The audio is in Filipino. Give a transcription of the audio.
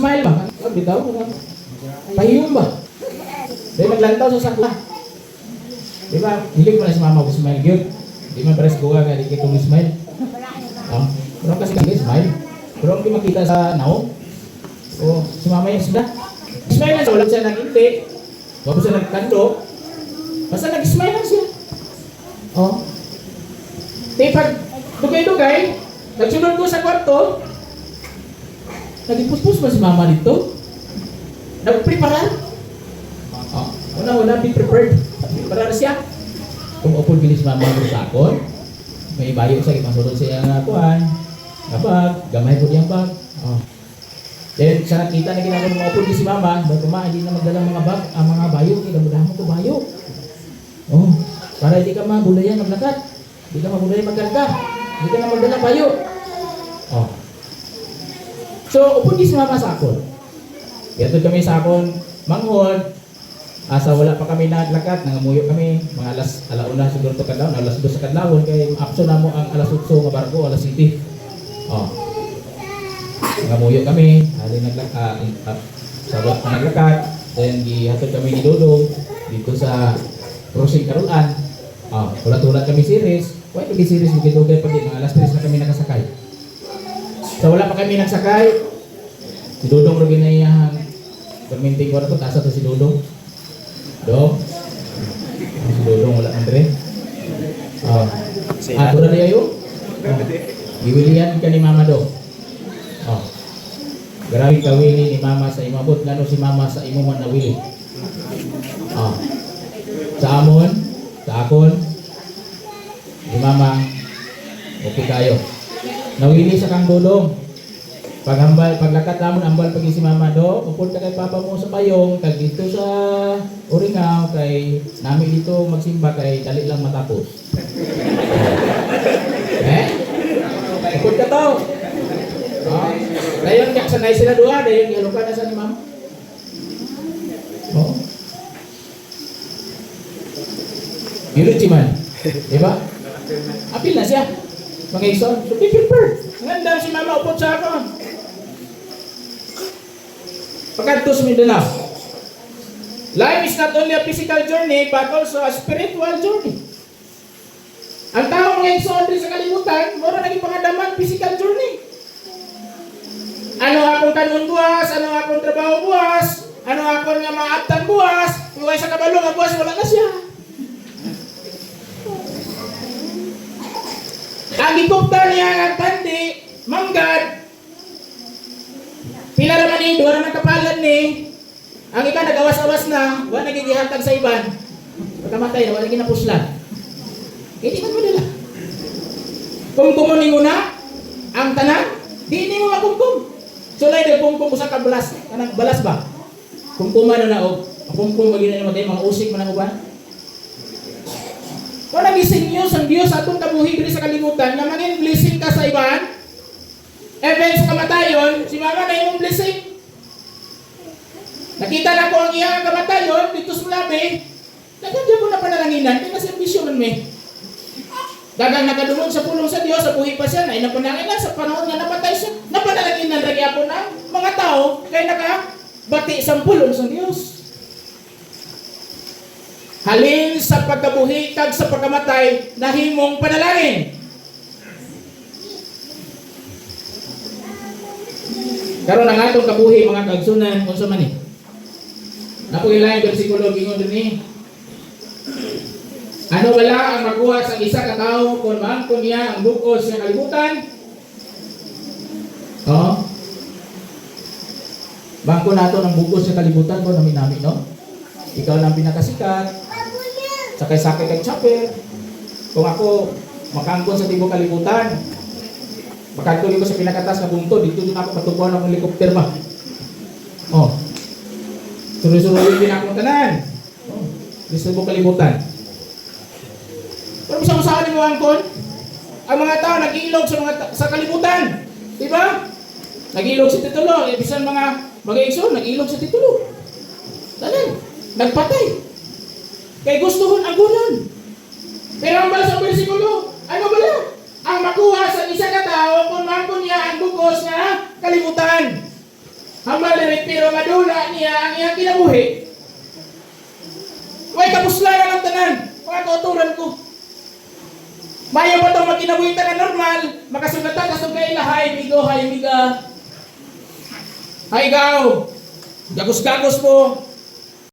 Smile ba? Bitaw ko. Pahiyom ba? Dahil naglantaw sa sakla. Di ba? Hilig mo na si mama ko smile yun. Di man pares kuha nga, di kitong smile. Pero kasi kami smile. Pero ang makita sa naong. O, si mama yung sila. Smile lang siya, walang siya nag-hindi. Bago siya nagkando. Basta nag-smile lang siya. O. Di pag dugay-dugay, nagsunod ko sa kwarto, nagipus-pus ba si mama dito? Nag-prepare? Una-una, be prepared. Prepare siya. Kung upod bilis mama mo sa akon, may bayo sa masulod siya nga kuhan. Kapag, gamay po diyang bag. Then, sa nakita na ginagawa mga upod si mama, ba't hindi na magdala mga bag, mga bayo, kinamudahan mo ito bayo. Para hindi ka mabulayan maglakat. Hindi ka mabulayan magkarga. Hindi ka na magdala bayo. So, upod si mama sa akon. Kaya kami sa akon, manghod, asa wala pa kami naglakat, nangamuyo kami, mga alauna siguro to kadlaw, alas 2 sa kadlawon, kay apso na mo ang alas 8 nga barko, alas 7. Nangamuyo kami, halin naglakat, sabot na naglakat, then gihatod kami ni Dodong dito sa crossing Karulan. Tulat-tulat kami series, why kami series bukid-dugay pag mga alas 3 na kami nakasakay. So wala pa kami nagsakay, si Dodong ro ginayahan perminting ko na to, tasa to si Dodong. Si Dodong wala andre. Tura na yayo. Iwilihan ka ni mama do. Grabe kawili ni mama sa imabot, ngano si mama sa imo man nawili. Sa amon, sa akon, ni mama, okay kayo. Nawili sa kang Dodong. Paghambal, paglakat namon ambal pag si mama do, upod ka kay papa mo sa payong, kag dito sa Uringaw, kay nami dito magsimba kay dali lang matapos. Upod ka to. Dayon kak sanay sila dua, dayon gihalukan na sa ni mama. Giluti man. Diba? Apil na siya. Mga ison, so be prepared. Ngandang si mama upod sa akon. Pagkantos Mindanao. Life is not only a physical journey, but also a spiritual journey. Ang tao ngayon sa kalibutan, mura naging pangadaman physical journey. Ano akong kanon buwas, ano akong trabaho buwas, ano akong nga maaptan buwas, kung sa kabalo nga buwas, wala na siya. Ang ikupta niya ang tandi, manggad, pila naman ni, duwa naman kapalan ni, ang ika nagawas-awas na, wala nagigihatag sa iban, pagkamatay na, wala ginapuslan. Hindi man madala. Kung kumunin mo na, ang tanan, di mo makumkum. So, lai nagkumkum sa kabalas, kanang balas ba? Kumkuman na o, kumkum magiging naman tayo, mga usik man ang uban. Kung nagising nyo sa Diyos atong kabuhi dito sa kalimutan, na maging blessing ka sa iban, even sa kamatayon, si mama na yung blessing. Nakita na ko ang iyang kamatayon, dito sa labi, nagandyan mo na panalanginan, kaya kasi ambisyon man may. Dagang nakadulog sa pulong sa Diyos, sa buhi pa siya, na inapananginan sa panahon na napatay siya. Napanalanginan rin po na mga tao, kaya nakabati sa pulong sa Diyos. Halin sa pagkabuhi kag sa pagkamatay, nahimong panalangin. Karon ang atong kabuhi mga kagsunan unsa man ni? Napugilayan bersikulo gingon dinhi. Ano wala ang makuha sa isa ka tawo kung maangkon niya ang bukod sa kalibutan? Bangko nato ng bukod sa kalibutan ko nami-nami no? Ikaw lang pinakasikat. Sakay-sakay kay chopper. Kung ako makangkon sa tibok kalibutan, makatuloy ko sa pinakatas na bungtod, dito din ako patubuan ng helicopter ba? Surusuruin din akong tanan. Gusto mo kalibutan. Pero bisa usahan ni mo angkon, ang mga tao nag-iilog sa kalibutan. Diba? Nag-iilog sa titulo. Bisan mga igsoon, nag-iilog sa titulo. Tanan, nagpatay. Kay gustuhon agunan. Pero ang bala sa bersikulo, ano bala? Ang makuha sa isa ka tao kung maangkon niya ang bukos na kalibutan. Hamal na pero madula niya ang iyang kinabuhi. Huwag kapuslaran ang tanan. Huwag kauturan ko. Mayo pa itong magkinabuhi na normal. Makasugatan kasog kay ilahay. Migo, hay, miga. Hay, gaw. Gagos-gagos po.